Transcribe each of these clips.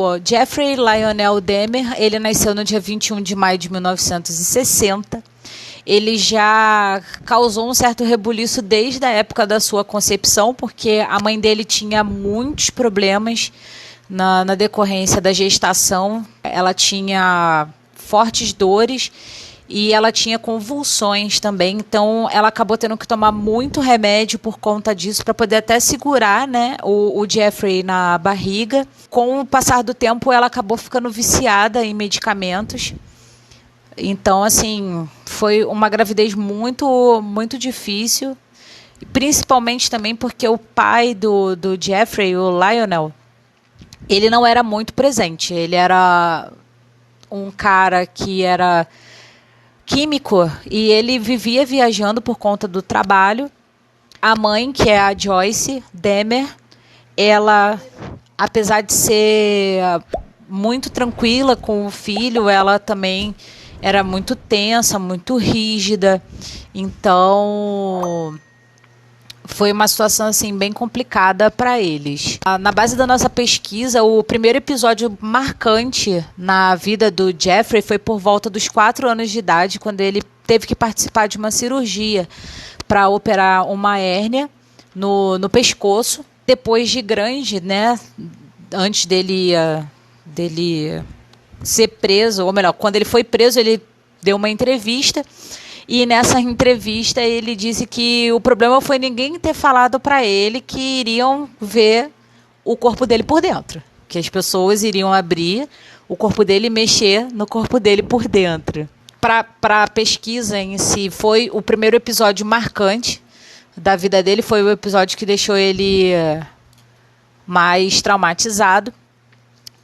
O Jeffrey Lionel Dahmer, ele nasceu no dia 21 de maio de 1960. Ele já causou um certo rebuliço desde a época da sua concepção, porque a mãe dele tinha muitos problemas na decorrência da gestação. Ela tinha fortes dores e ela tinha convulsões também, então ela acabou tendo que tomar muito remédio por conta disso, para poder até segurar, né, o Jeffrey na barriga. Com o passar do tempo, ela acabou ficando viciada em medicamentos. Então, assim, foi uma gravidez muito, muito difícil, principalmente também porque o pai do Jeffrey, o Lionel, ele não era muito presente. Ele era um cara que era químico e ele vivia viajando por conta do trabalho. A mãe, que é a Joyce Dahmer, ela, apesar de ser muito tranquila com o filho, ela também era muito tensa, muito rígida. Então, foi uma situação assim bem complicada para eles. Na base da nossa pesquisa, o primeiro episódio marcante na vida do Jeffrey foi por volta dos 4 anos de idade, quando ele teve que participar de uma cirurgia para operar uma hérnia no pescoço. Depois de grande, né, antes dele ser preso, ou melhor, quando ele foi preso, ele deu uma entrevista. E nessa entrevista ele disse que o problema foi ninguém ter falado para ele que iriam ver o corpo dele por dentro. Que as pessoas iriam abrir o corpo dele e mexer no corpo dele por dentro. Para a pesquisa em si, foi o primeiro episódio marcante da vida dele. Foi o episódio que deixou ele mais traumatizado.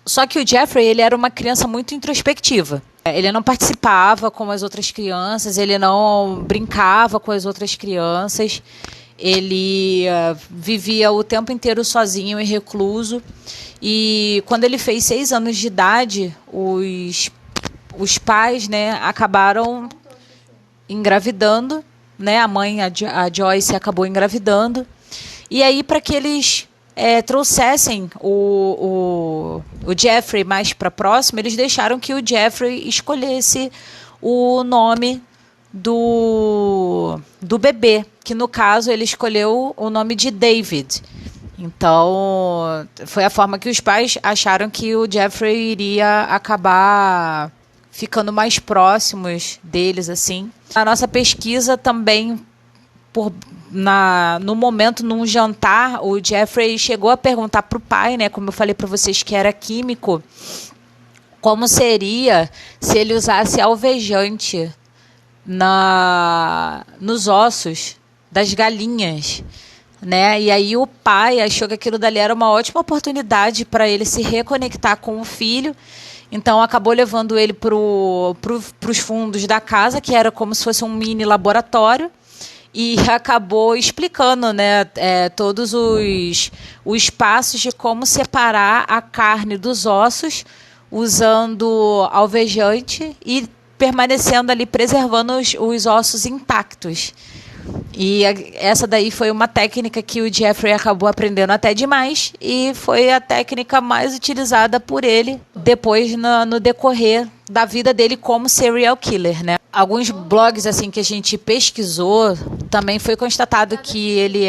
Só que o Jeffrey, ele era uma criança muito introspectiva. Ele não participava com as outras crianças, ele não brincava com as outras crianças, ele vivia o tempo inteiro sozinho e recluso. E quando ele fez 6 anos de idade, os pais, né, acabaram engravidando, né? A mãe, a Joyce, acabou engravidando. E aí, para que eles trouxessem o Jeffrey mais para próximo, eles deixaram que o Jeffrey escolhesse o nome do bebê, que no caso ele escolheu o nome de David. Então, foi a forma que os pais acharam que o Jeffrey iria acabar ficando mais próximos deles, assim. A nossa pesquisa também, no momento, num jantar, o Jeffrey chegou a perguntar para o pai, né, como eu falei para vocês que era químico, como seria se ele usasse alvejante nos ossos das galinhas, né? E aí o pai achou que aquilo dali era uma ótima oportunidade para ele se reconectar com o filho. Então acabou levando ele para os fundos da casa, que era como se fosse um mini laboratório, e acabou explicando, né, todos os passos de como separar a carne dos ossos, usando alvejante e permanecendo ali, preservando os ossos intactos. E essa daí foi uma técnica que o Jeffrey acabou aprendendo até demais, e foi a técnica mais utilizada por ele depois no decorrer da vida dele como serial killer, né? Alguns blogs assim que a gente pesquisou, também foi constatado que ele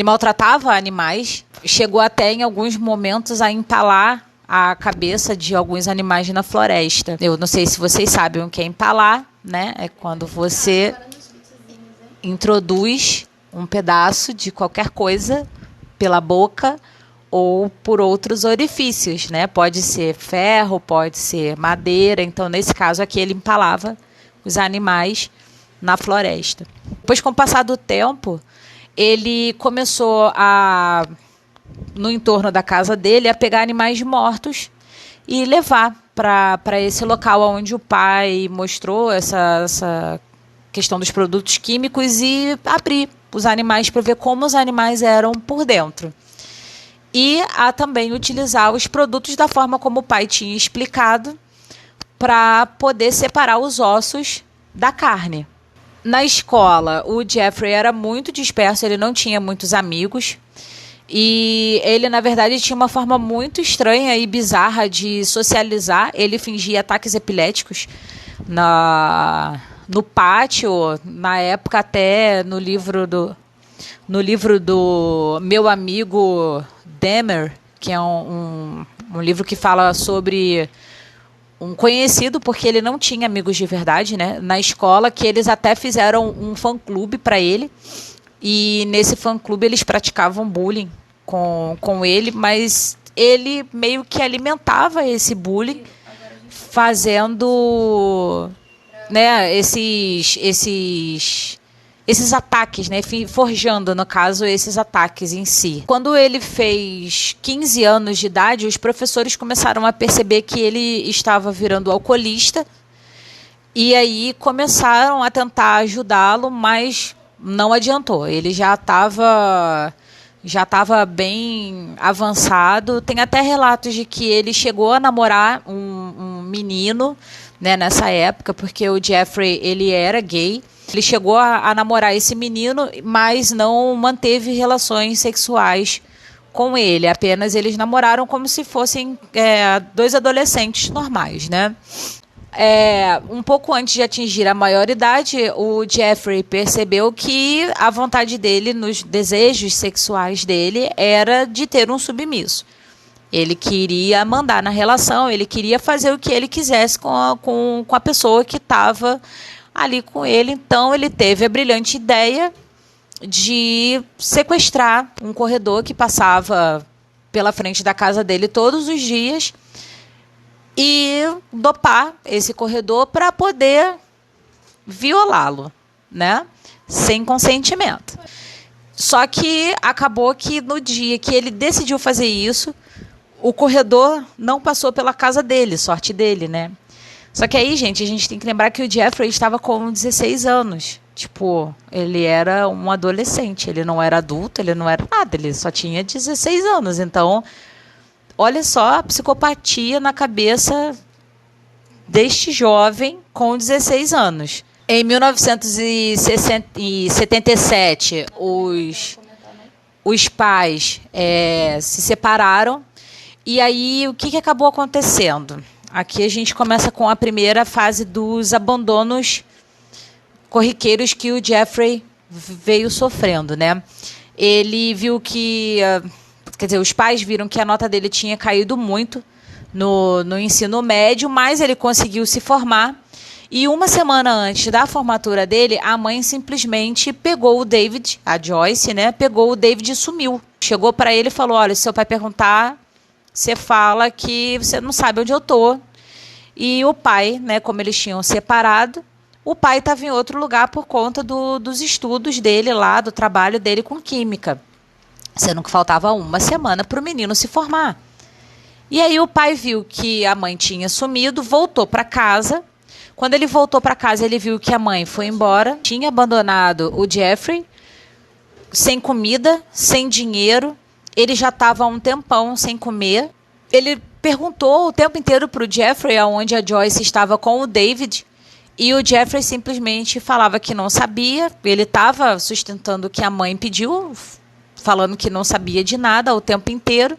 maltratava animais, chegou até em alguns momentos a empalar a cabeça de alguns animais na floresta. Eu não sei se vocês sabem o que é empalar, né? É quando você introduz um pedaço de qualquer coisa pela boca ou por outros orifícios, né? Pode ser ferro, pode ser madeira. Então, nesse caso aqui, ele empalava os animais na floresta. Depois, com o passar do tempo, ele começou no entorno da casa dele, a pegar animais mortos e levar para esse local onde o pai mostrou essa questão dos produtos químicos, e abrir os animais para ver como os animais eram por dentro. E a também utilizar os produtos da forma como o pai tinha explicado, para poder separar os ossos da carne. Na escola, o Jeffrey era muito disperso, ele não tinha muitos amigos. E ele, na verdade, tinha uma forma muito estranha e bizarra de socializar. Ele fingia ataques epiléticos no pátio, na época até no livro do meu amigo Demer, que é um livro que fala sobre um conhecido, porque ele não tinha amigos de verdade, né, na escola, que eles até fizeram um fã-clube para ele, e nesse fã-clube eles praticavam bullying com ele, mas ele meio que alimentava esse bullying fazendo, né, esses ataques, né, forjando, no caso, esses ataques em si. Quando ele fez 15 anos de idade, os professores começaram a perceber que ele estava virando alcoolista, e aí começaram a tentar ajudá-lo, mas não adiantou. Ele já estava bem avançado. Tem até relatos de que ele chegou a namorar um menino, né, nessa época, porque o Jeffrey, ele era gay. Ele chegou a namorar esse menino, mas não manteve relações sexuais com ele. Apenas eles namoraram como se fossem dois adolescentes normais, né? Um pouco antes de atingir a maioridade, o Jeffrey percebeu que a vontade dele, nos desejos sexuais dele, era de ter um submisso. Ele queria mandar na relação, ele queria fazer o que ele quisesse com a pessoa que estava ali com ele. Então ele teve a brilhante ideia de sequestrar um corredor que passava pela frente da casa dele todos os dias e dopar esse corredor para poder violá-lo, né? Sem consentimento. Só que acabou que no dia que ele decidiu fazer isso, o corredor não passou pela casa dele, sorte dele, né? Só que aí, gente, a gente tem que lembrar que o Jeffrey estava com 16 anos. Tipo, ele era um adolescente, ele não era adulto, ele não era nada, ele só tinha 16 anos. Então, olha só a psicopatia na cabeça deste jovem com 16 anos. Em 1977, os pais se separaram. E aí, o que acabou acontecendo? Aqui a gente começa com a primeira fase dos abandonos corriqueiros que o Jeffrey veio sofrendo, né? Ele viu que... Quer dizer, os pais viram que a nota dele tinha caído muito no ensino médio, mas ele conseguiu se formar. E uma semana antes da formatura dele, a mãe simplesmente pegou o David, a Joyce, né? Pegou o David e sumiu. Chegou para ele e falou, olha, se seu pai perguntar, você fala que você não sabe onde eu tô. E o pai, né, como eles tinham separado, o pai estava em outro lugar por conta dos estudos dele lá, do trabalho dele com química. Sendo que faltava uma semana para o menino se formar. E aí o pai viu que a mãe tinha sumido, voltou para casa. Quando ele voltou para casa, ele viu que a mãe foi embora, tinha abandonado o Jeffrey, sem comida, sem dinheiro. Ele já estava há um tempão sem comer. Ele perguntou o tempo inteiro para o Jeffrey aonde a Joyce estava com o David. E o Jeffrey simplesmente falava que não sabia. Ele estava sustentando o que a mãe pediu, falando que não sabia de nada o tempo inteiro.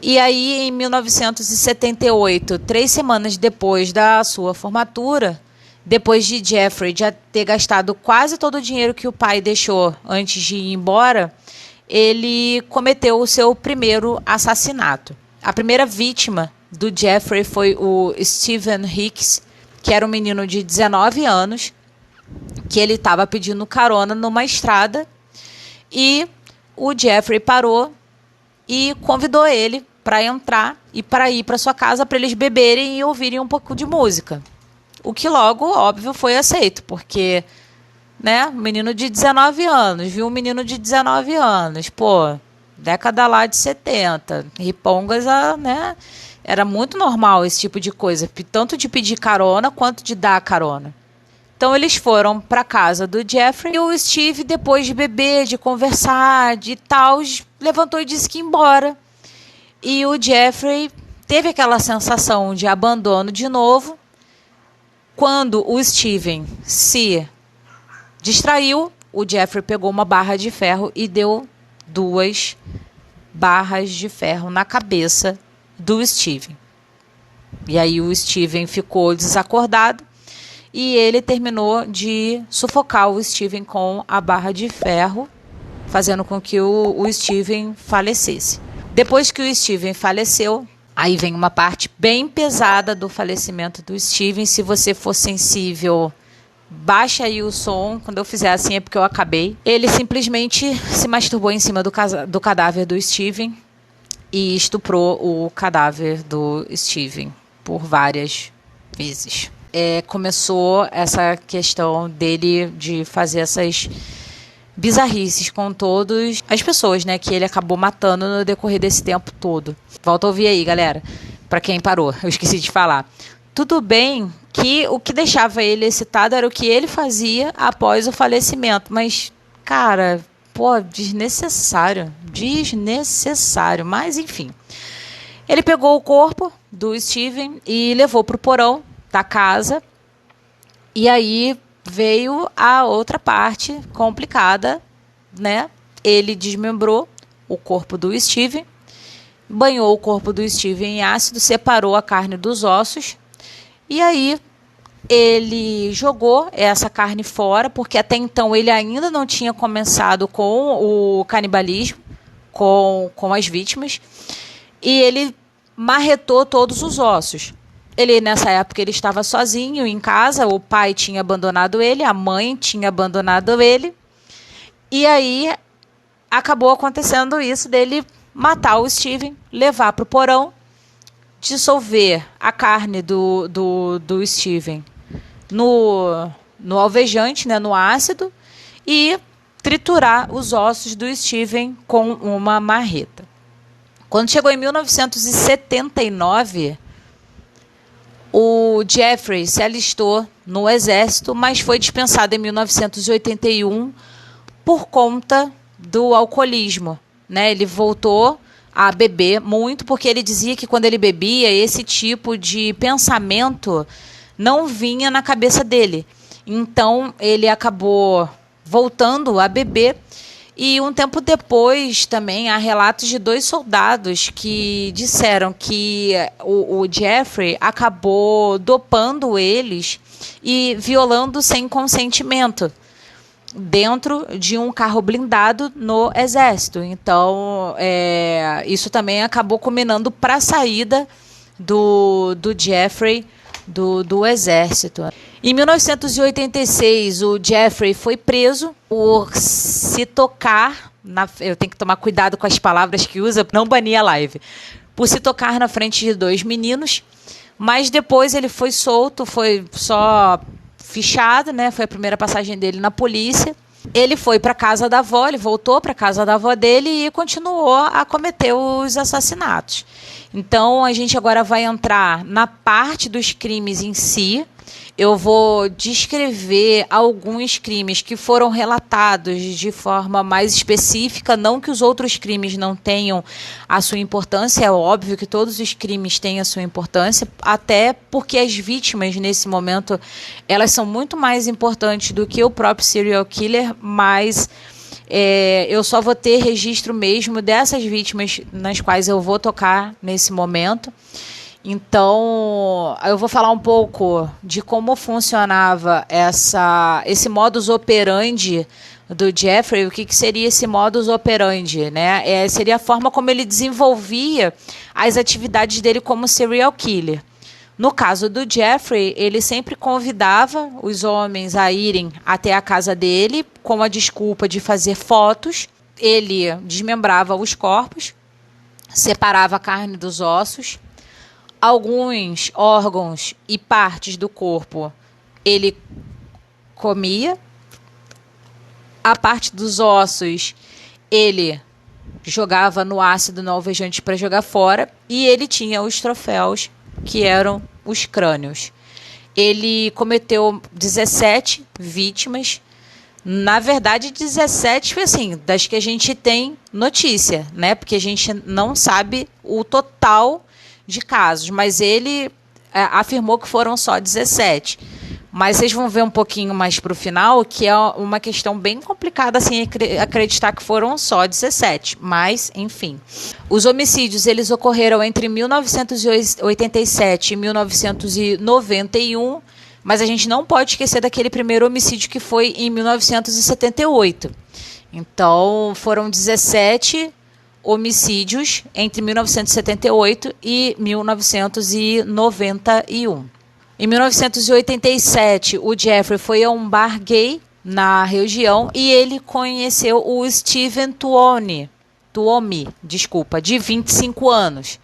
E aí, em 1978, 3 semanas depois da sua formatura, depois de Jeffrey já ter gastado quase todo o dinheiro que o pai deixou antes de ir embora, ele cometeu o seu primeiro assassinato. A primeira vítima do Jeffrey foi o Steven Hicks, que era um menino de 19 anos, que ele estava pedindo carona numa estrada, e o Jeffrey parou e convidou ele para entrar e para ir para sua casa para eles beberem e ouvirem um pouco de música. O que logo, óbvio, foi aceito, porque, né, um menino de 19 anos, viu um menino de 19 anos, pô, década lá de 70, ripongas, né, era muito normal esse tipo de coisa, tanto de pedir carona quanto de dar carona. Então eles foram para casa do Jeffrey e o Steve, depois de beber, de conversar, de tal, levantou e disse que ia embora. E o Jeffrey teve aquela sensação de abandono de novo. Quando o Steven se distraiu, o Jeffrey pegou uma barra de ferro e deu 2 barras de ferro na cabeça do Steven. E aí o Steven ficou desacordado e ele terminou de sufocar o Steven com a barra de ferro, fazendo com que o Steven falecesse. Depois que o Steven faleceu, aí vem uma parte bem pesada do falecimento do Steven. Se você for sensível, baixa aí o som. Quando eu fizer assim é porque eu acabei. Ele simplesmente se masturbou em cima do cadáver do Steven e estuprou o cadáver do Steven por várias vezes. Começou essa questão dele de fazer essas bizarrices com todas as pessoas, né, que ele acabou matando no decorrer desse tempo todo. Volta a ouvir aí, galera, para quem parou, eu esqueci de falar. Tudo bem que o que deixava ele excitado era o que ele fazia após o falecimento, mas, cara, desnecessário, mas enfim. Ele pegou o corpo do Steven e levou para o porão da casa, e aí veio a outra parte complicada, né? Ele desmembrou o corpo do Steven, banhou o corpo do Steven em ácido, separou a carne dos ossos, e aí ele jogou essa carne fora, porque até então ele ainda não tinha começado com o canibalismo, com as vítimas, e ele marretou todos os ossos. Nessa época, ele estava sozinho em casa, o pai tinha abandonado ele, a mãe tinha abandonado ele, e aí acabou acontecendo isso dele matar o Steven, levar para o porão, dissolver a carne do Steven no alvejante, né, no ácido, e triturar os ossos do Steven com uma marreta. Quando chegou em 1979, o Jeffrey se alistou no exército, mas foi dispensado em 1981 por conta do alcoolismo, né? Ele voltou a beber muito, porque ele dizia que quando ele bebia, esse tipo de pensamento não vinha na cabeça dele. Então, ele acabou voltando a beber. E um tempo depois, também, há relatos de 2 soldados que disseram que o Jeffrey acabou dopando eles e violando sem consentimento dentro de um carro blindado no exército. Então, isso também acabou culminando para a saída do Jeffrey do exército. Em 1986, o Jeffrey foi preso por se tocar, eu tenho que tomar cuidado com as palavras que usa, não banir a live, por se tocar na frente de 2 meninos, mas depois ele foi solto, foi só fichado, né? Foi a primeira passagem dele na polícia. Ele foi para a casa da avó, ele voltou para a casa da avó dele e continuou a cometer os assassinatos. Então, a gente agora vai entrar na parte dos crimes em si. Eu vou descrever alguns crimes que foram relatados de forma mais específica, não que os outros crimes não tenham a sua importância, é óbvio que todos os crimes têm a sua importância, até porque as vítimas, nesse momento, elas são muito mais importantes do que o próprio serial killer, mas eu só vou ter registro mesmo dessas vítimas nas quais eu vou tocar nesse momento. Então, eu vou falar um pouco de como funcionava esse modus operandi do Jeffrey. O que seria esse modus operandi, né? Seria a forma como ele desenvolvia as atividades dele como serial killer. No caso do Jeffrey, ele sempre convidava os homens a irem até a casa dele com a desculpa de fazer fotos. Ele desmembrava os corpos, separava a carne dos ossos. Alguns órgãos e partes do corpo ele comia. A parte dos ossos ele jogava no ácido, no alvejante para jogar fora. E ele tinha os troféus, que eram os crânios. Ele cometeu 17 vítimas. Na verdade, 17 foi assim, das que a gente tem notícia, né? Porque a gente não sabe o total de casos, mas ele afirmou que foram só 17. Mas vocês vão ver um pouquinho mais para o final que é uma questão bem complicada assim, acreditar que foram só 17. Mas, enfim. Os homicídios eles ocorreram entre 1987 e 1991, mas a gente não pode esquecer daquele primeiro homicídio que foi em 1978. Então, foram 17 homicídios entre 1978 e 1991. Em 1987, o Jeffrey foi a um bar gay na região e ele conheceu o Steven Tuomi, de 25 anos.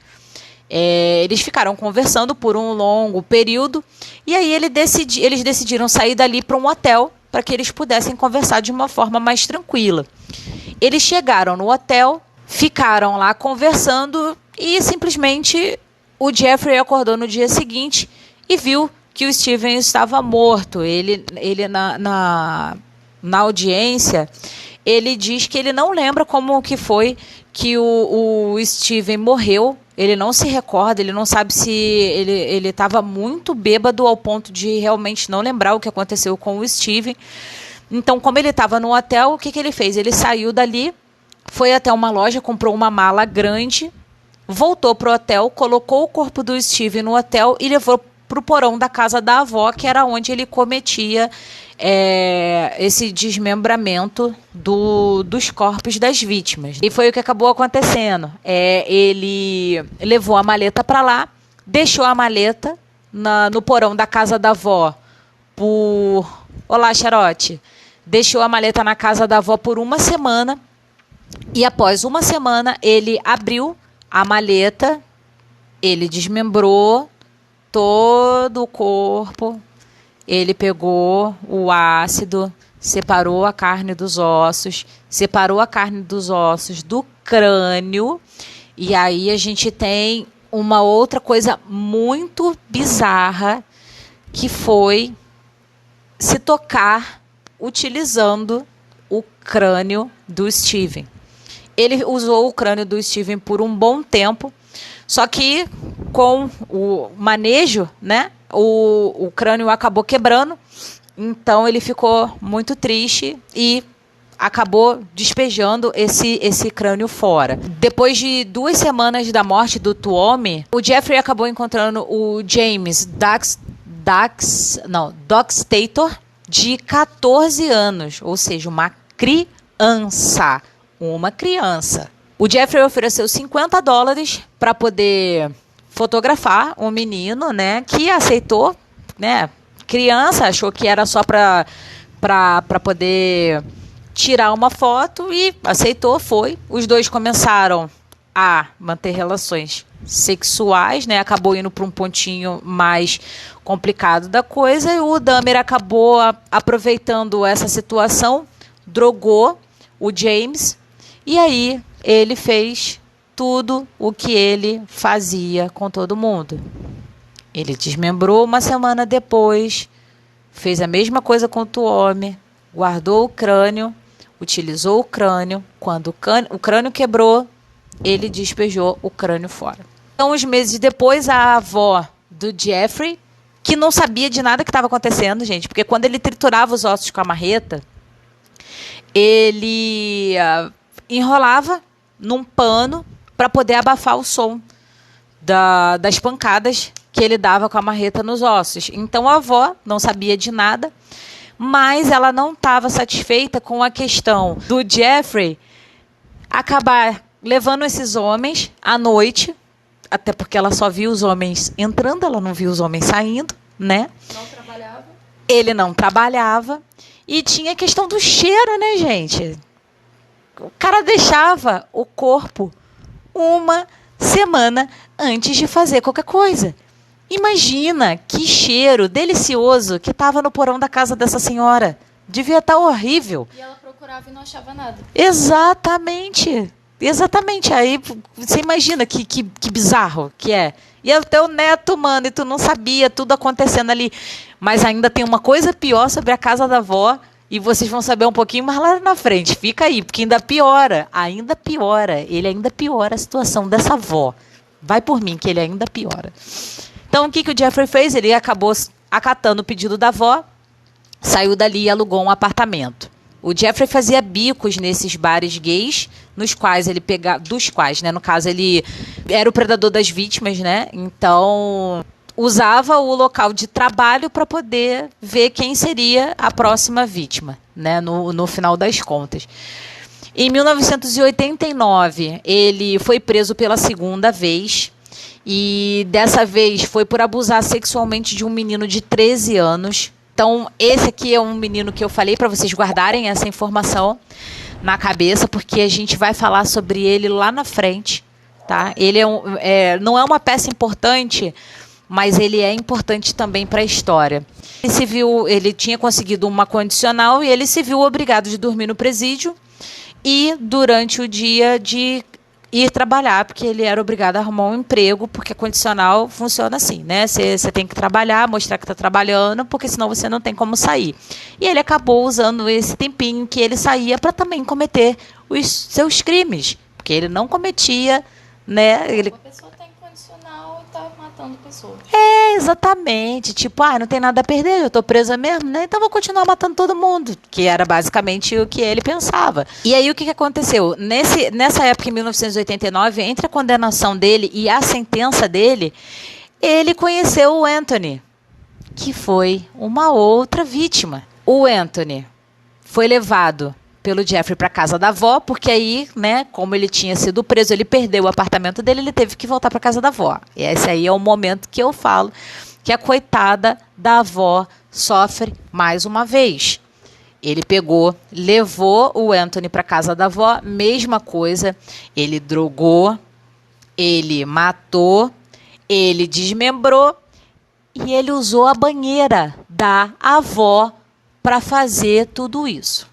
Eles ficaram conversando por um longo período e aí eles decidiram sair dali para um hotel para que eles pudessem conversar de uma forma mais tranquila. Eles chegaram no hotel, ficaram lá conversando e simplesmente o Jeffrey acordou no dia seguinte e viu que o Steven estava morto. Ele na audiência, ele diz que ele não lembra como que foi que o Steven morreu. Ele não se recorda, ele não sabe se ele estava muito bêbado ao ponto de realmente não lembrar o que aconteceu com o Steven. Então, como ele estava no hotel, o que ele fez? Ele saiu dali, foi até uma loja, comprou uma mala grande, voltou para o hotel, colocou o corpo do Steven no hotel e levou para o porão da casa da avó, que era onde ele cometia esse desmembramento dos corpos das vítimas. E foi o que acabou acontecendo. Ele levou a maleta para lá, deixou a maleta no porão da casa da avó Olá, Charote. Deixou a maleta na casa da avó por uma semana e após uma semana ele abriu a maleta, ele desmembrou todo o corpo, ele pegou o ácido, separou a carne dos ossos, do crânio, e aí a gente tem uma outra coisa muito bizarra, que foi se tocar utilizando o crânio do Steven. Ele usou o crânio do Steven por um bom tempo, só que com o manejo, né, o crânio acabou quebrando, então ele ficou muito triste e acabou despejando esse crânio fora. Depois de 2 semanas da morte do Tuomi, o Jeffrey acabou encontrando o James Doxtator, de 14 anos, ou seja, uma criança. O Jeffrey ofereceu $50 para poder fotografar um menino, né, que aceitou, né, criança, achou que era só para poder tirar uma foto e aceitou, foi. Os dois começaram a manter relações sexuais, né, acabou indo para um pontinho mais complicado da coisa e o Dahmer acabou aproveitando essa situação, drogou o James e aí ele fez tudo o que ele fazia com todo mundo. Ele desmembrou uma semana depois, fez a mesma coisa com o Tuomi, guardou o crânio, utilizou o crânio. Quando o crânio quebrou, ele despejou o crânio fora. Então, uns meses depois, a avó do Jeffrey, que não sabia de nada que estava acontecendo, gente, porque quando ele triturava os ossos com a marreta, ele enrolava num pano para poder abafar o som das pancadas que ele dava com a marreta nos ossos. Então a avó não sabia de nada, mas ela não estava satisfeita com a questão do Jeffrey acabar levando esses homens à noite, até porque ela só via os homens entrando, ela não via os homens saindo, né? Não trabalhava. Ele não trabalhava. E tinha a questão do cheiro, né, gente? O cara deixava o corpo uma semana antes de fazer qualquer coisa. Imagina que cheiro delicioso que estava no porão da casa dessa senhora. Devia estar horrível. E ela procurava e não achava nada. Exatamente. Aí você imagina que bizarro que é. E é o teu neto, mano, e tu não sabia tudo acontecendo ali. Mas ainda tem uma coisa pior sobre a casa da avó. E vocês vão saber um pouquinho mais lá na frente. Fica aí, porque ainda piora. Ele ainda piora a situação dessa avó. Vai por mim, que ele ainda piora. Então, o que o Jeffrey fez? Ele acabou acatando o pedido da avó saiu dali e alugou um apartamento. O Jeffrey fazia bicos nesses bares gays, nos quais ele pegava, no caso, ele era o predador das vítimas, né? Então, usava o local de trabalho para poder ver quem seria a próxima vítima, né? No final das contas. Em 1989, ele foi preso pela segunda vez e dessa vez foi por abusar sexualmente de um menino de 13 anos. Então, esse aqui é um menino que eu falei para vocês guardarem essa informação na cabeça, porque a gente vai falar sobre ele lá na frente, tá? Ele não é uma peça importante, mas ele é importante também para a história. Ele tinha conseguido uma condicional e ele se viu obrigado de dormir no presídio e durante o dia de ir trabalhar, porque ele era obrigado a arrumar um emprego, porque a condicional funciona assim, né? Você tem que trabalhar, mostrar que está trabalhando, porque senão você não tem como sair. E ele acabou usando esse tempinho que ele saía para também cometer os seus crimes, porque ele não cometia, né? Uma pessoa tem condicional e tá matando pessoas. Exatamente. Tipo, não tem nada a perder, eu tô presa mesmo, né? Então vou continuar matando todo mundo, que era basicamente o que ele pensava. E aí o que aconteceu? Nessa época, em 1989, entre a condenação dele e a sentença dele, ele conheceu o Anthony, que foi uma outra vítima. O Anthony foi levado pelo Jeffrey para casa da avó, porque aí, né, como ele tinha sido preso, ele perdeu o apartamento dele, ele teve que voltar para casa da avó. E esse aí é o momento que eu falo que a coitada da avó sofre mais uma vez. Ele levou o Anthony para casa da avó, mesma coisa, ele drogou, ele matou, ele desmembrou e ele usou a banheira da avó para fazer tudo isso.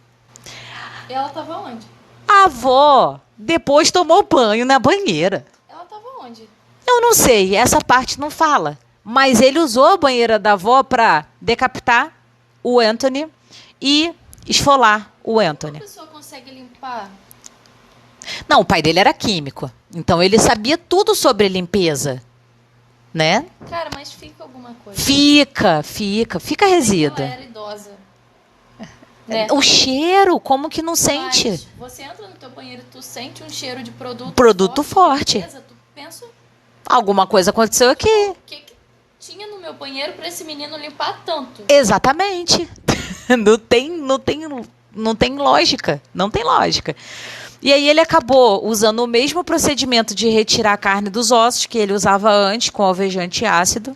E ela tava onde? A avó depois tomou banho na banheira. Ela tava onde? Eu não sei, essa parte não fala. Mas ele usou a banheira da avó para decapitar o Anthony e esfolar o Anthony. Uma pessoa consegue limpar? Não, o pai dele era químico. Então ele sabia tudo sobre limpeza, né? Cara, mas fica alguma coisa. Fica resíduo. Ela era idosa. Né? O cheiro, como que não sente? Mas você entra no teu banheiro e tu sente um cheiro de Produto forte. Beleza, tu pensa, alguma coisa aconteceu aqui. O que tinha no meu banheiro para esse menino limpar tanto? Exatamente. Não tem lógica. Não tem lógica. E aí ele acabou usando o mesmo procedimento de retirar a carne dos ossos que ele usava antes com alvejante ácido.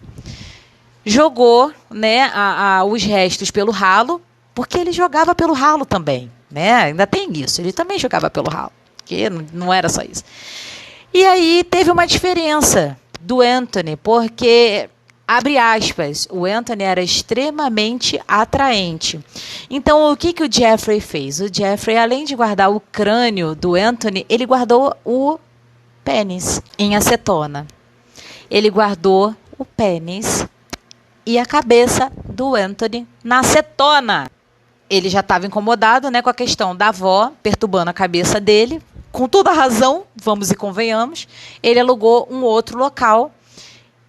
Jogou, né, os restos pelo ralo, porque ele jogava pelo ralo também, né? Ainda tem isso. Ele também jogava pelo ralo, porque não era só isso. E aí teve uma diferença do Anthony, porque, abre aspas, o Anthony era extremamente atraente. Então, o que o Jeffrey fez? O Jeffrey, além de guardar o crânio do Anthony, ele guardou o pênis em acetona. Ele guardou o pênis e a cabeça do Anthony na acetona. Ele já estava incomodado, né, com a questão da avó perturbando a cabeça dele. Com toda a razão, vamos e convenhamos, ele alugou um outro local.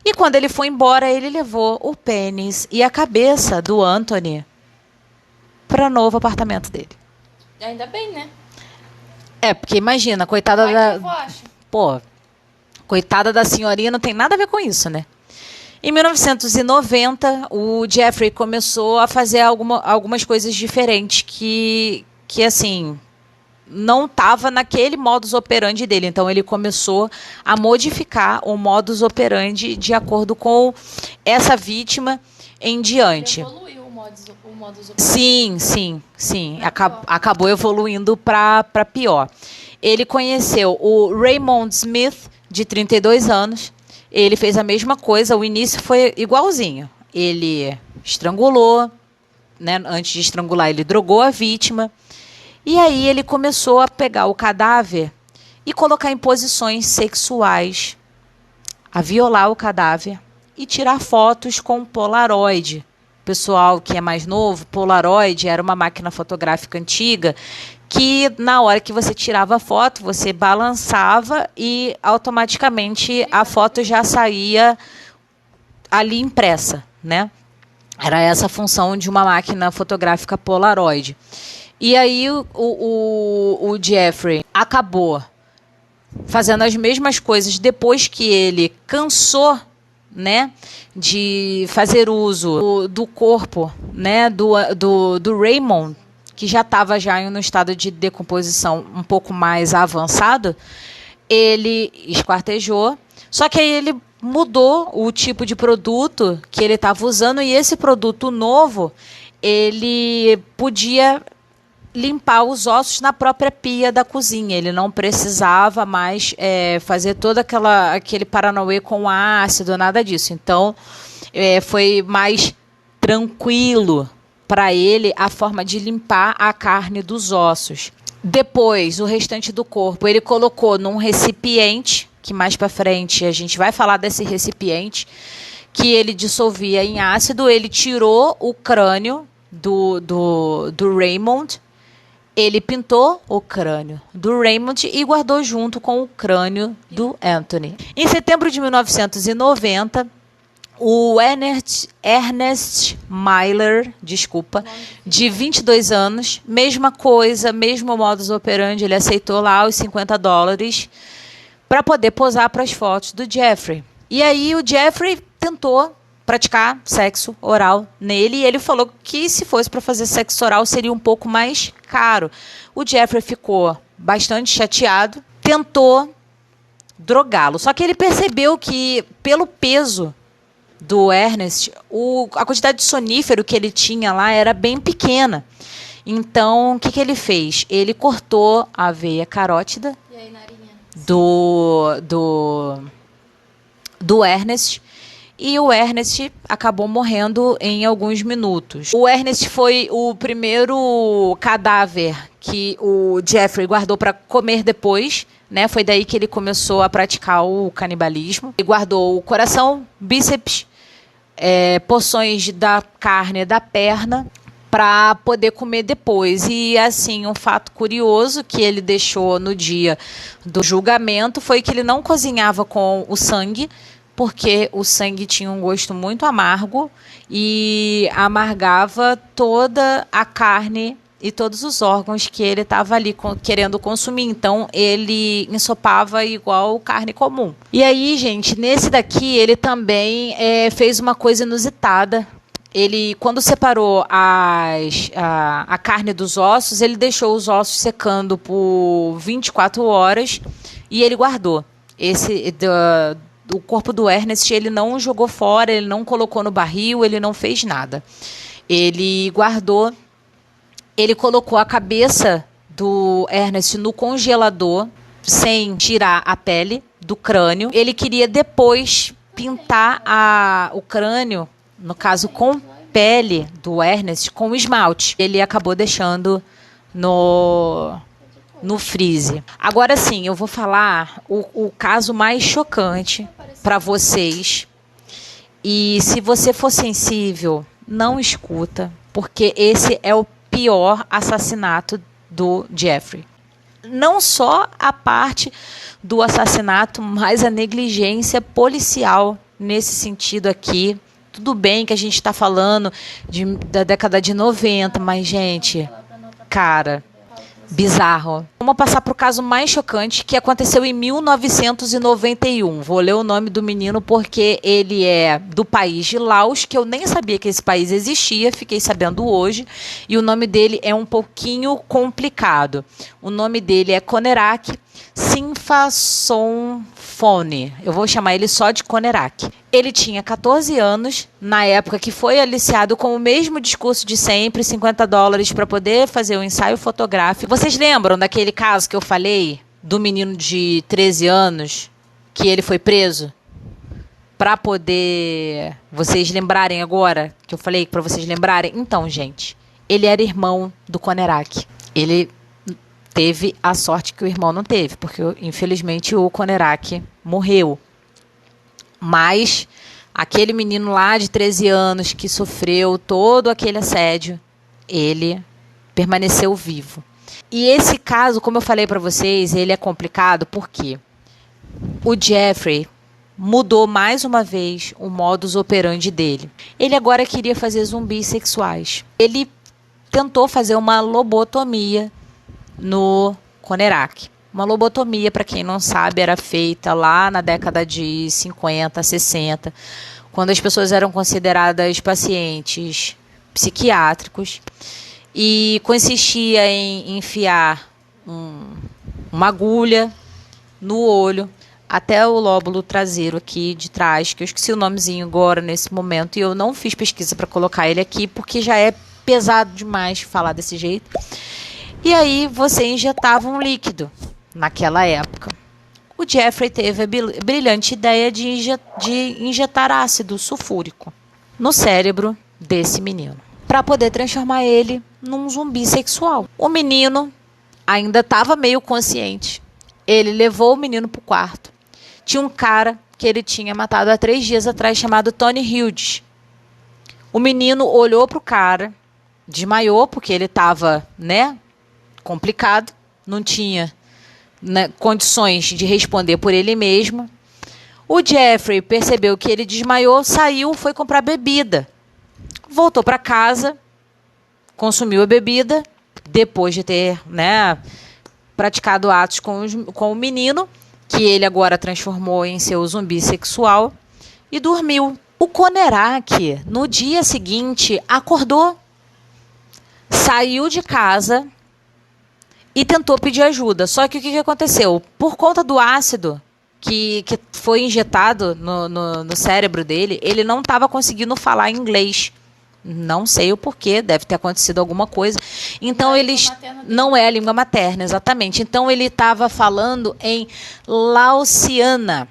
E quando ele foi embora, ele levou o pênis e a cabeça do Anthony para o novo apartamento dele. Ainda bem, né? Porque imagina, coitada coitada da senhorinha, não tem nada a ver com isso, né? Em 1990, o Jeffrey começou a fazer algumas coisas diferentes que assim, não estava naquele modus operandi dele. Então, ele começou a modificar o modus operandi de acordo com essa vítima em diante. Ele evoluiu o modus operandi. Sim. Acabou evoluindo para pior. Ele conheceu o Raymond Smith, de 32 anos. Ele fez a mesma coisa, o início foi igualzinho. Ele estrangulou, né? Antes de estrangular, ele drogou a vítima. E aí ele começou a pegar o cadáver e colocar em posições sexuais, a violar o cadáver e tirar fotos com Polaroid. Pessoal que é mais novo, Polaroid era uma máquina fotográfica antiga que na hora que você tirava a foto, você balançava e automaticamente a foto já saía ali impressa, né? Era essa a função de uma máquina fotográfica Polaroid. E aí o Jeffrey acabou fazendo as mesmas coisas depois que ele cansou, né, de fazer uso do corpo, né, do Raymond, que já estava no estado de decomposição um pouco mais avançado. Ele esquartejou, só que aí ele mudou o tipo de produto que ele estava usando, e esse produto novo, ele podia limpar os ossos na própria pia da cozinha. Ele não precisava mais fazer todo aquele paranauê com ácido, nada disso. Então, foi mais tranquilo para ele a forma de limpar a carne dos ossos. Depois, o restante do corpo, ele colocou num recipiente, que mais para frente a gente vai falar desse recipiente, que ele dissolvia em ácido. Ele tirou o crânio do Raymond. Ele pintou o crânio do Raymond e guardou junto com o crânio do Anthony. Em setembro de 1990, o Ernest Myler, de 22 anos, mesma coisa, mesmo modus operandi, ele aceitou lá os $50 para poder posar para as fotos do Jeffrey. E aí o Jeffrey tentou praticar sexo oral nele, e ele falou que se fosse para fazer sexo oral seria um pouco mais caro. O Jeffrey ficou bastante chateado, tentou drogá-lo, só que ele percebeu que pelo peso do Ernest, a quantidade de sonífero que ele tinha lá era bem pequena. Então, o que ele fez? Ele cortou a veia carótida do Ernest, e o Ernest acabou morrendo em alguns minutos. O Ernest foi o primeiro cadáver que o Jeffrey guardou para comer depois, né? Foi daí que ele começou a praticar o canibalismo. Ele guardou o coração, bíceps, porções da carne da perna para poder comer depois. E assim, um fato curioso que ele deixou no dia do julgamento foi que ele não cozinhava com o sangue, porque o sangue tinha um gosto muito amargo e amargava toda a carne e todos os órgãos que ele estava ali querendo consumir. Então, ele ensopava igual carne comum. E aí, gente, nesse daqui, ele também fez uma coisa inusitada. Ele, quando separou a carne dos ossos, ele deixou os ossos secando por 24 horas e ele guardou. O corpo do Ernest, ele não jogou fora, ele não colocou no barril, ele não fez nada. Ele guardou, ele colocou a cabeça do Ernest no congelador, sem tirar a pele do crânio. Ele queria depois pintar o crânio, no caso com pele do Ernest, com esmalte. Ele acabou deixando no freezer. Agora sim, eu vou falar o caso mais chocante para vocês. E se você for sensível, não escuta, porque esse é o pior assassinato do Jeffrey. Não só a parte do assassinato, mas a negligência policial nesse sentido aqui. Tudo bem que a gente está falando da década de 90, mas, gente, cara, bizarro. Vamos passar para o caso mais chocante, que aconteceu em 1991. Vou ler o nome do menino porque ele é do país de Laos, que eu nem sabia que esse país existia, fiquei sabendo hoje. E o nome dele é um pouquinho complicado. O nome dele é Conerak Sinphasomphone. Eu vou chamar ele só de Conerak. Ele tinha 14 anos, na época que foi aliciado com o mesmo discurso de sempre, $50 para poder fazer o ensaio fotográfico. Vocês lembram daquele caso que eu falei do menino de 13 anos, que ele foi preso? Para poder vocês lembrarem agora, que eu falei para vocês lembrarem. Então, gente, ele era irmão do Conerak. Ele teve a sorte que o irmão não teve, porque infelizmente o Conerak morreu. Mas aquele menino lá de 13 anos que sofreu todo aquele assédio, ele permaneceu vivo. E esse caso, como eu falei para vocês, ele é complicado porque o Jeffrey mudou mais uma vez o modus operandi dele. Ele agora queria fazer zumbis sexuais. Ele tentou fazer uma lobotomia no Conerak. Uma lobotomia, para quem não sabe, era feita lá na década de 50, 60, quando as pessoas eram consideradas pacientes psiquiátricos, e consistia em enfiar uma agulha no olho até o lóbulo traseiro aqui de trás, que eu esqueci o nomezinho agora nesse momento, e eu não fiz pesquisa para colocar ele aqui, porque já é pesado demais falar desse jeito. E aí você injetava um líquido naquela época. O Jeffrey teve a brilhante ideia de injetar ácido sulfúrico no cérebro desse menino, para poder transformar ele num zumbi sexual. O menino ainda estava meio consciente. Ele levou o menino para o quarto. Tinha um cara que ele tinha matado há 3 dias atrás, chamado Tony Hughes. O menino olhou para o cara, desmaiou, porque ele estava, complicado, não tinha condições de responder por ele mesmo. O Jeffrey percebeu que ele desmaiou, saiu, foi comprar bebida. Voltou para casa, consumiu a bebida, depois de ter praticado atos com o menino, que ele agora transformou em seu zumbi sexual, e dormiu. O Conerak, no dia seguinte, acordou, saiu de casa e tentou pedir ajuda. Só que o que aconteceu? Por conta do ácido que foi injetado no cérebro dele, ele não estava conseguindo falar inglês. Não sei o porquê, deve ter acontecido alguma coisa. Então eles não é a língua materna, exatamente. Então ele estava falando em laosiana,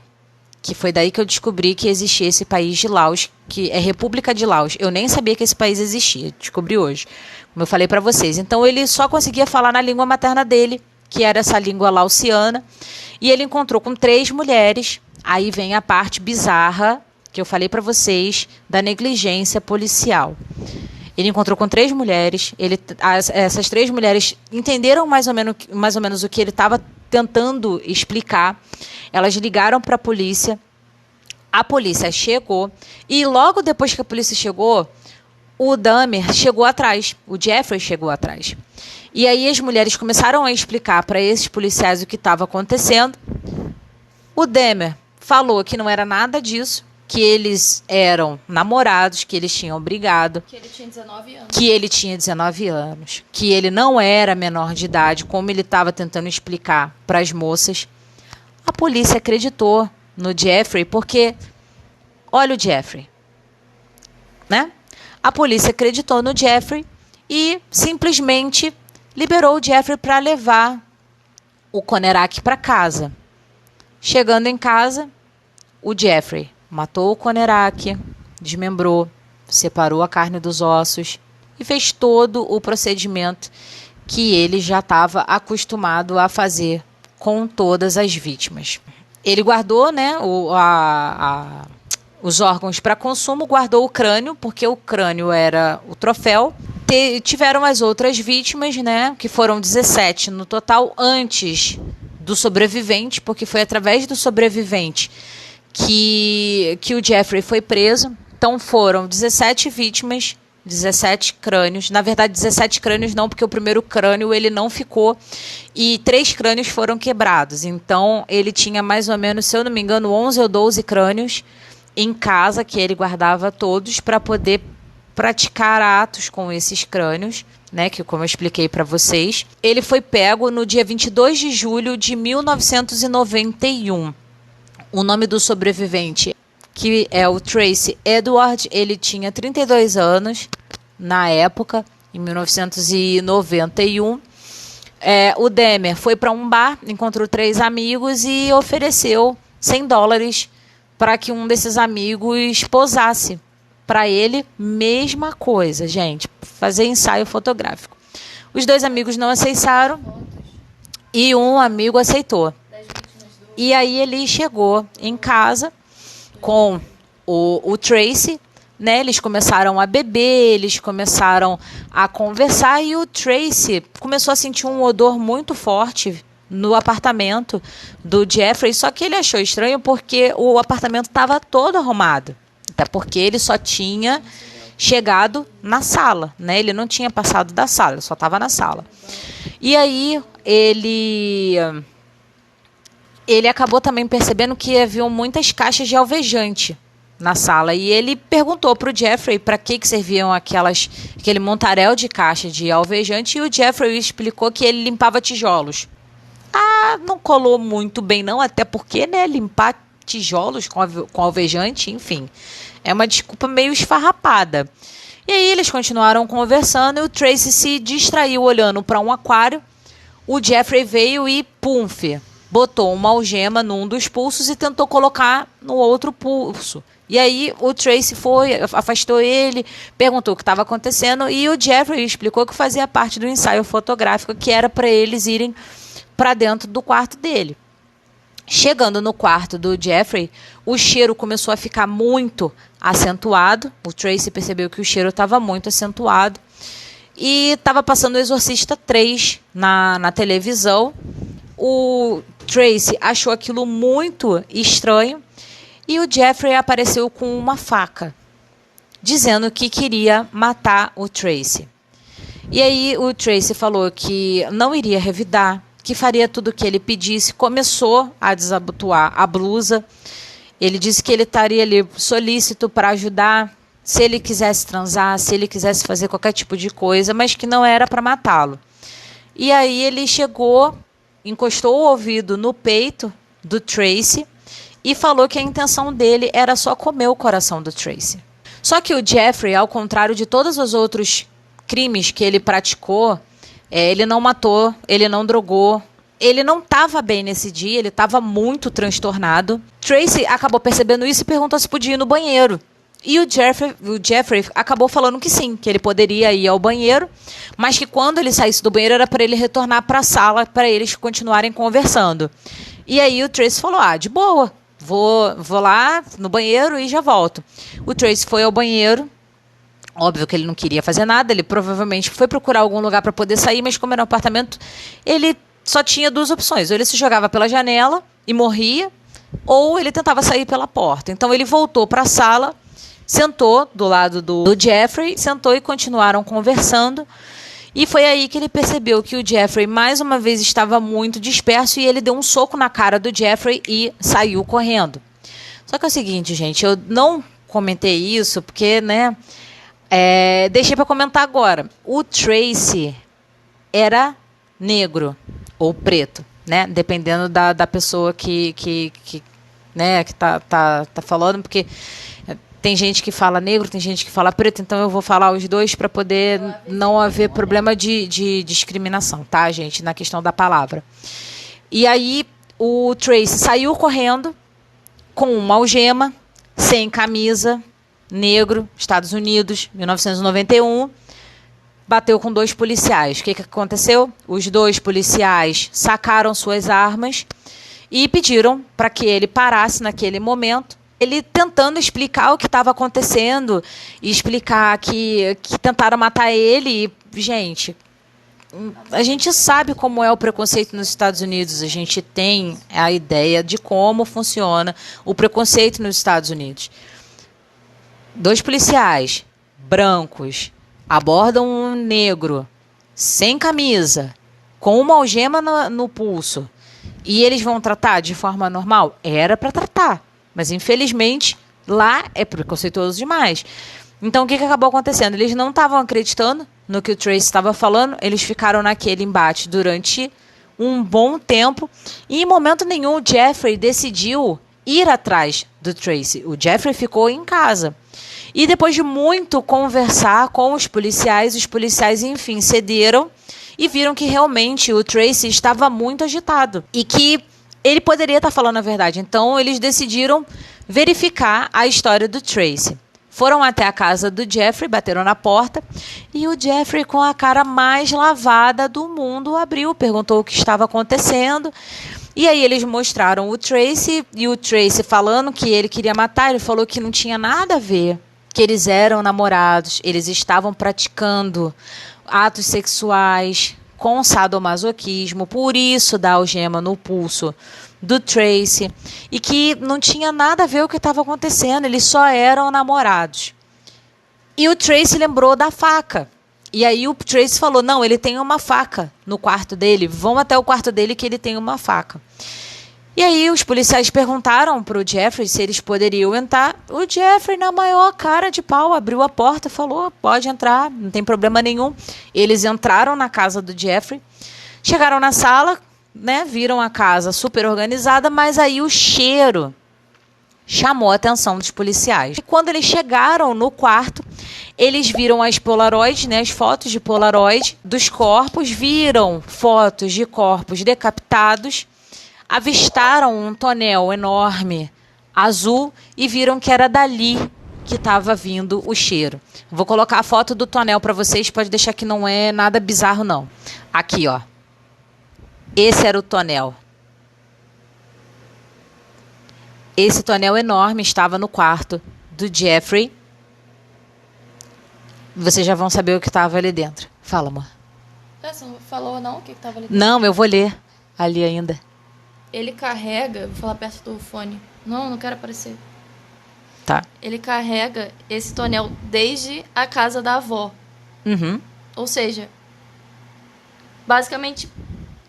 que foi daí que eu descobri que existia esse país de Laos, que é República de Laos. Eu nem sabia que esse país existia, descobri hoje, como eu falei para vocês. Então ele só conseguia falar na língua materna dele, que era essa língua laosiana, e ele encontrou com 3 mulheres. Aí vem a parte bizarra que eu falei para vocês da negligência policial. Ele encontrou com 3 mulheres. Essas 3 mulheres entenderam mais ou menos o que ele estava tentando explicar. Elas ligaram para a polícia. A polícia chegou. E logo depois que a polícia chegou, o Dahmer chegou atrás. O Jeffrey chegou atrás. E aí as mulheres começaram a explicar para esses policiais o que estava acontecendo. O Dahmer falou que não era nada disso, que eles eram namorados, que eles tinham brigado. Que ele tinha 19 anos. Que ele tinha 19 anos. Que ele não era menor de idade, como ele estava tentando explicar para as moças. A polícia acreditou no Jeffrey, porque... Olha o Jeffrey. A polícia acreditou no Jeffrey e simplesmente liberou o Jeffrey para levar o Conerak para casa. Chegando em casa, o Jeffrey matou o Conerak, desmembrou, separou a carne dos ossos e fez todo o procedimento que ele já estava acostumado a fazer com todas as vítimas. Ele guardou os órgãos para consumo, guardou o crânio, porque o crânio era o troféu. Tiveram as outras vítimas, que foram 17 no total, antes do sobrevivente, porque foi através do sobrevivente que o Jeffrey foi preso. Então foram 17 vítimas, 17 crânios. Na verdade, 17 crânios não, porque o primeiro crânio ele não ficou e 3 crânios foram quebrados. Então ele tinha mais ou menos, se eu não me engano, 11 ou 12 crânios em casa, que ele guardava todos para poder praticar atos com esses crânios, que como eu expliquei para vocês. Ele foi pego no dia 22 de julho de 1991. O nome do sobrevivente, que é o Tracy Edward, ele tinha 32 anos na época, em 1991. O Dahmer foi para um bar, encontrou 3 amigos e ofereceu $100 para que um desses amigos posasse para ele. Mesma coisa, gente, fazer ensaio fotográfico. Os 2 amigos não aceitaram e um amigo aceitou. E aí ele chegou em casa com o Tracy, Eles começaram a beber, eles começaram a conversar e o Tracy começou a sentir um odor muito forte no apartamento do Jeffrey, só que ele achou estranho porque o apartamento estava todo arrumado, até porque ele só tinha chegado na sala, né? Ele não tinha passado da sala, ele só estava na sala. E aí ele acabou também percebendo que haviam muitas caixas de alvejante na sala, e ele perguntou para o Jeffrey para que serviam aquele montaréu de caixa de alvejante, e o Jeffrey explicou que ele limpava tijolos. Não colou muito bem não, até porque, né, limpar tijolos com alvejante, enfim, é uma desculpa meio esfarrapada. E aí eles continuaram conversando e o Tracy se distraiu olhando para um aquário. O Jeffrey veio e, botou uma algema num dos pulsos e tentou colocar no outro pulso. E aí o Tracy afastou ele, perguntou o que estava acontecendo, e o Jeffrey explicou que fazia parte do ensaio fotográfico, que era para eles irem para dentro do quarto dele. Chegando no quarto do Jeffrey, o cheiro começou a ficar muito acentuado. O Tracy percebeu que o cheiro estava muito acentuado. E estava passando o Exorcista 3 na televisão. O Tracy achou aquilo muito estranho. E o Jeffrey apareceu com uma faca, dizendo que queria matar o Tracy. E aí o Tracy falou que não iria revidar, que faria tudo o que ele pedisse. Começou a desabotoar a blusa. Ele disse que ele estaria ali solícito para ajudar, se ele quisesse transar, se ele quisesse fazer qualquer tipo de coisa, mas que não era para matá-lo. E aí ele chegou, encostou o ouvido no peito do Tracy e falou que a intenção dele era só comer o coração do Tracy. Só que o Jeffrey, ao contrário de todos os outros crimes que ele praticou, ele não matou, ele não drogou, ele não estava bem nesse dia, ele estava muito transtornado. Tracy acabou percebendo isso e perguntou se podia ir no banheiro. E o Jeffrey acabou falando que sim, que ele poderia ir ao banheiro, mas que quando ele saísse do banheiro era para ele retornar para a sala para eles continuarem conversando. E aí o Tracy falou, de boa, vou lá no banheiro e já volto. O Tracy foi ao banheiro. Óbvio que ele não queria fazer nada, ele provavelmente foi procurar algum lugar para poder sair, mas como era um apartamento, ele só tinha duas opções. Ou ele se jogava pela janela e morria, ou ele tentava sair pela porta. Então ele voltou para a sala, sentou do lado do Jeffrey, sentou e continuaram conversando. E foi aí que ele percebeu que o Jeffrey, mais uma vez, estava muito disperso e ele deu um soco na cara do Jeffrey e saiu correndo. Só que é o seguinte, gente, eu não comentei isso porque, né, deixei para comentar agora. O Tracy era negro ou preto, né, dependendo da pessoa que tá falando, porque tem gente que fala negro, tem gente que fala preto, então eu vou falar os dois para poder não haver problema de discriminação, tá, gente, na questão da palavra. E aí o Tracy saiu correndo com uma algema, sem camisa, negro, Estados Unidos, 1991, bateu com 2 policiais. O que aconteceu? Os 2 policiais sacaram suas armas e pediram para que ele parasse naquele momento. Ele tentando explicar o que estava acontecendo e explicar que tentaram matar ele. E, gente, a gente sabe como é o preconceito nos Estados Unidos. A gente tem a ideia de como funciona o preconceito nos Estados Unidos. 2 policiais brancos abordam um negro sem camisa, com uma algema no pulso, e eles vão tratar de forma normal? Era para tratar. Mas, infelizmente, lá é preconceituoso demais. Então, o que acabou acontecendo? Eles não estavam acreditando no que o Tracy estava falando. Eles ficaram naquele embate durante um bom tempo. E, em momento nenhum, o Jeffrey decidiu ir atrás do Tracy. O Jeffrey ficou em casa. E, depois de muito conversar com os policiais, enfim, cederam e viram que, realmente, o Tracy estava muito agitado. E que ele poderia estar falando a verdade. Então, eles decidiram verificar a história do Tracy. Foram até a casa do Jeffrey, bateram na porta, e o Jeffrey, com a cara mais lavada do mundo, abriu, perguntou o que estava acontecendo. E aí eles mostraram o Tracy, e o Tracy falando que ele queria matar, ele falou que não tinha nada a ver, que eles eram namorados, eles estavam praticando atos sexuais com sadomasoquismo, por isso da algema no pulso do Tracy, e que não tinha nada a ver com o que estava acontecendo, eles só eram namorados. E o Tracy lembrou da faca. E aí o Tracy falou, não, ele tem uma faca no quarto dele, vão até o quarto dele que ele tem uma faca. E aí os policiais perguntaram para o Jeffrey se eles poderiam entrar. O Jeffrey, na maior cara de pau, abriu a porta e falou, pode entrar, não tem problema nenhum. Eles entraram na casa do Jeffrey, chegaram na sala, né, viram a casa super organizada, mas aí o cheiro chamou a atenção dos policiais. E quando eles chegaram no quarto, eles viram as Polaroids, né, as fotos de Polaroid dos corpos, viram fotos de corpos decapitados, avistaram um tonel enorme azul e viram que era dali que estava vindo o cheiro. Vou colocar a foto do tonel para vocês, pode deixar que não é nada bizarro não. Aqui, ó. Esse era o tonel. Esse tonel enorme estava no quarto do Jeffrey. Vocês já vão saber o que estava ali dentro. Fala, amor. Você não falou não o que estava ali dentro? Não, eu vou ler ali ainda. Ele carrega... Vou falar perto do fone. Não quero aparecer. Tá. Ele carrega esse tonel desde a casa da avó. Uhum. Ou seja, basicamente,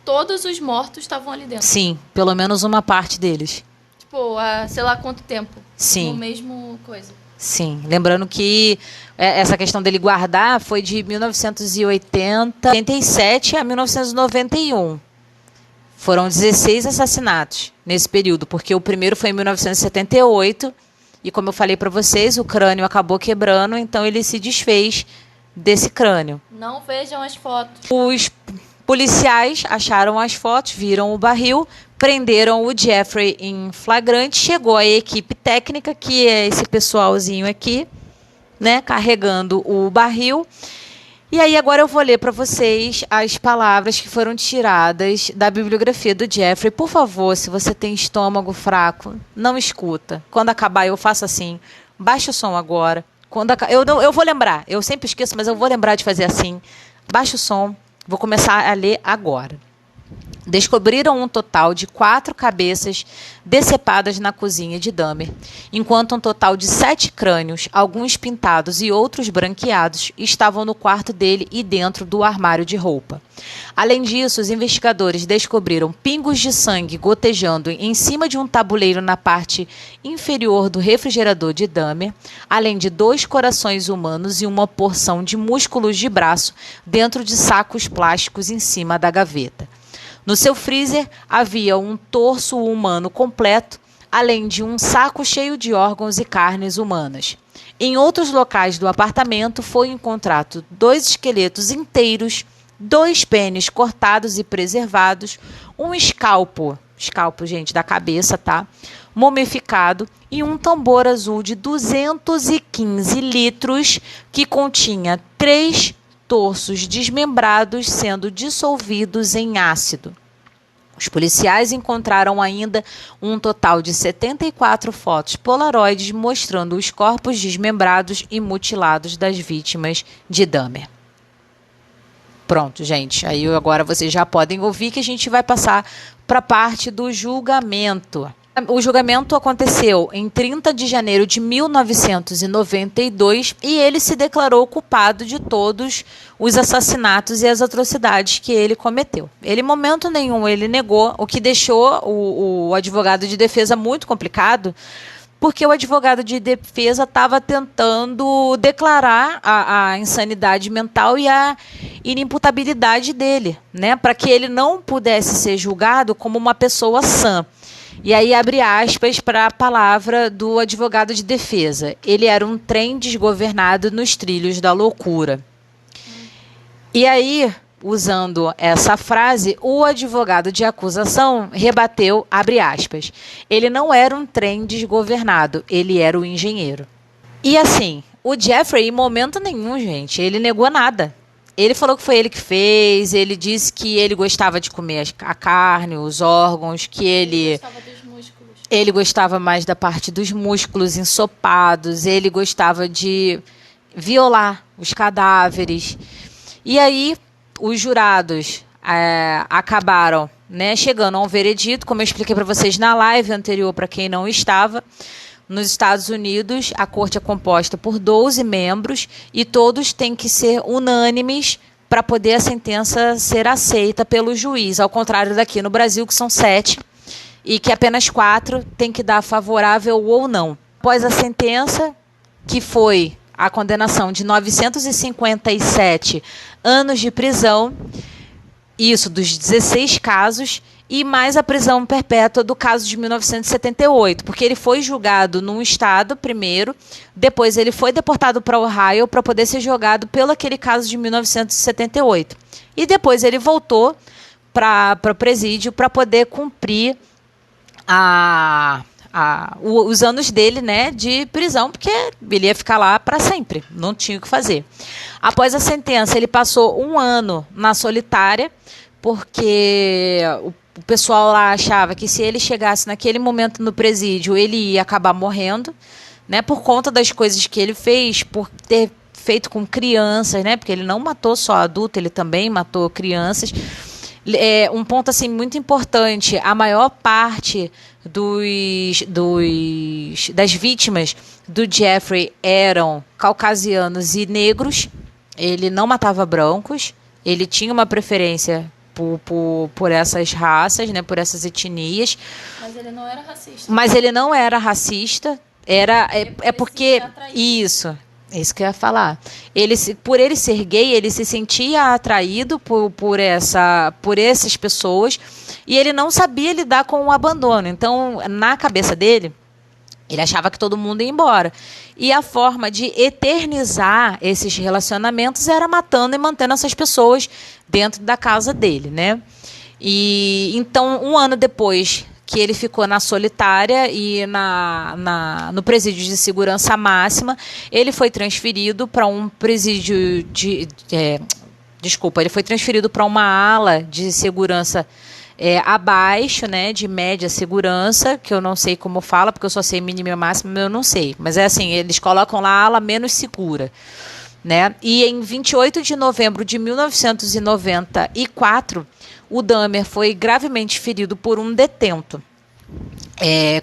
todos os mortos estavam ali dentro. Sim, pelo menos uma parte deles. Tipo, há sei lá quanto tempo. Sim. No mesmo coisa. Sim, lembrando que essa questão dele guardar foi de 1987 a 1991. Foram 16 assassinatos nesse período, porque o primeiro foi em 1978 e, como eu falei para vocês, o crânio acabou quebrando, então ele se desfez desse crânio. Não vejam as fotos. Os policiais acharam as fotos, viram o barril, prenderam o Jeffrey em flagrante, chegou a equipe técnica, que é esse pessoalzinho aqui, né, carregando o barril. E aí agora eu vou ler para vocês as palavras que foram tiradas da bibliografia do Jeffrey. Por favor, se você tem estômago fraco, não escuta. Quando acabar eu faço assim, baixa o som agora. Eu vou lembrar, eu sempre esqueço, mas eu vou lembrar de fazer assim. Baixa o som, vou começar a ler agora. Descobriram um total de 4 cabeças decepadas na cozinha de Dahmer, enquanto um total de 7 crânios, alguns pintados e outros branqueados, estavam no quarto dele e dentro do armário de roupa. Além disso, os investigadores descobriram pingos de sangue gotejando em cima de um tabuleiro na parte inferior do refrigerador de Dahmer, além de 2 corações humanos e uma porção de músculos de braço dentro de sacos plásticos em cima da gaveta. No seu freezer havia um torso humano completo, além de um saco cheio de órgãos e carnes humanas. Em outros locais do apartamento foi encontrado 2 esqueletos inteiros, 2 pênis cortados e preservados, um escalpo, gente, da cabeça, tá? Mumificado e um tambor azul de 215 litros que continha 3 torsos desmembrados sendo dissolvidos em ácido. Os policiais encontraram ainda um total de 74 fotos Polaroids mostrando os corpos desmembrados e mutilados das vítimas de Dahmer. Pronto, gente. Aí agora vocês já podem ouvir que a gente vai passar para a parte do julgamento. O julgamento aconteceu em 30 de janeiro de 1992 e ele se declarou culpado de todos os assassinatos e as atrocidades que ele cometeu. Ele, em momento nenhum, ele negou, o que deixou o advogado de defesa muito complicado, porque o advogado de defesa estava tentando declarar a insanidade mental e a inimputabilidade dele, né, para que ele não pudesse ser julgado como uma pessoa sã. E aí abre aspas para a palavra do advogado de defesa. Ele era um trem desgovernado nos trilhos da loucura. E aí, usando essa frase, o advogado de acusação rebateu, abre aspas, ele não era um trem desgovernado, ele era o engenheiro. E assim, o Jeffrey, em momento nenhum, gente, ele negou nada. Ele falou que foi ele que fez, ele disse que ele gostava de comer a carne, os órgãos, que ele gostava mais da parte dos músculos ensopados, ele gostava de violar os cadáveres. E aí os jurados acabaram, né, chegando a um veredito, como eu expliquei para vocês na live anterior, para quem não estava. Nos Estados Unidos, a corte é composta por 12 membros e todos têm que ser unânimes para poder a sentença ser aceita pelo juiz, ao contrário daqui no Brasil, que são 7, e que apenas 4 têm que dar favorável ou não. Após a sentença, que foi a condenação de 957 anos de prisão, isso dos 16 casos, e mais a prisão perpétua do caso de 1978, porque ele foi julgado num estado primeiro, depois ele foi deportado para Ohio para poder ser julgado pelo aquele caso de 1978. E depois ele voltou para o presídio para poder cumprir os anos dele, né, de prisão, porque ele ia ficar lá para sempre, não tinha o que fazer. Após a sentença, ele passou 1 ano na solitária, porque o pessoal lá achava que se ele chegasse naquele momento no presídio, ele ia acabar morrendo, né, por conta das coisas que ele fez, por ter feito com crianças, né, porque ele não matou só adulto, ele também matou crianças. Um ponto assim muito importante, a maior parte das vítimas do Jeffrey eram caucasianos e negros. Ele não matava brancos, ele tinha uma preferência por essas raças, né, por essas etnias. Mas ele não era racista. Mas ele não era racista. Porque isso. É isso que eu ia falar. Por ele ser gay, ele se sentia atraído por essas pessoas e ele não sabia lidar com o abandono. Então, na cabeça dele, ele achava que todo mundo ia embora. E a forma de eternizar esses relacionamentos era matando e mantendo essas pessoas dentro da casa dele, né? E então, 1 ano depois que ele ficou na solitária e no presídio de segurança máxima, ele foi transferido para um presídio ele foi transferido para uma ala de segurança abaixo, né, de média segurança, que eu não sei como fala, porque eu só sei mínima e máxima, eu não sei. Mas é assim, eles colocam lá a ala menos segura, né? E em 28 de novembro de 1994, o Dahmer foi gravemente ferido por um detento.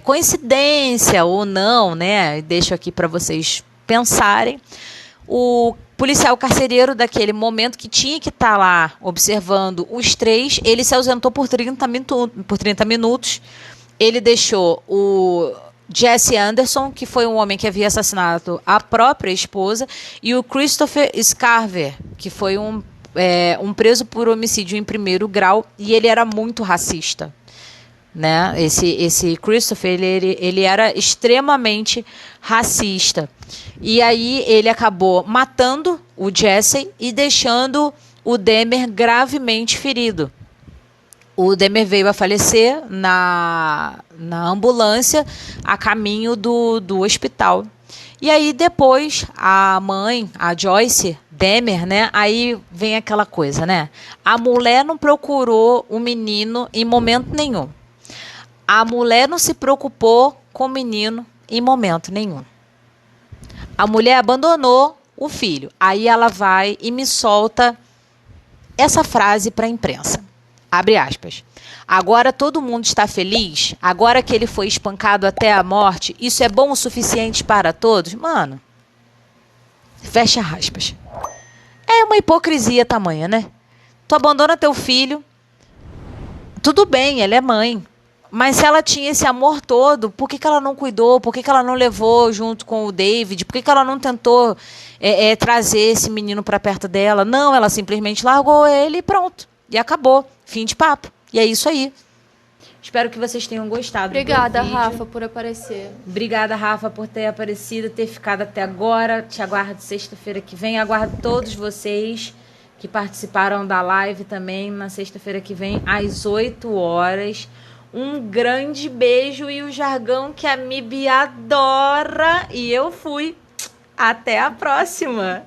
Coincidência ou não, né? Deixo aqui para vocês pensarem. O policial carcereiro daquele momento, que tinha que estar lá observando os 3, ele se ausentou por 30 minutos. Ele deixou o Jesse Anderson, que foi um homem que havia assassinado a própria esposa, e o Christopher Scarver, que foi um preso por homicídio em 1º grau, e ele era muito racista, né? Esse Christopher, ele era extremamente racista. E aí ele acabou matando o Jesse e deixando o Dahmer gravemente ferido. O Dahmer veio a falecer na ambulância a caminho do hospital. E aí depois a mãe, a Joyce Dahmer, né? Aí vem aquela coisa, né? A mulher não procurou o menino em momento nenhum. A mulher não se preocupou com o menino em momento nenhum. A mulher abandonou o filho. Aí ela vai e me solta essa frase para a imprensa. Abre aspas. Agora todo mundo está feliz? Agora que ele foi espancado até a morte, isso é bom o suficiente para todos? Mano, fecha aspas. É uma hipocrisia tamanha, né? Tu abandona teu filho, tudo bem, ela é mãe. Mas se ela tinha esse amor todo, por que ela não cuidou? Por que ela não levou junto com o David? Por que ela não tentou trazer esse menino para perto dela? Não, ela simplesmente largou ele e pronto. E acabou. Fim de papo. E é isso aí. Espero que vocês tenham gostado. Obrigada, Rafa, por aparecer. Obrigada, Rafa, por ter aparecido, ter ficado até agora. Te aguardo sexta-feira que vem. Aguardo todos vocês que participaram da live também na sexta-feira que vem, às 8 horas. Um grande beijo e o jargão que a Mibi adora. E eu fui. Até a próxima!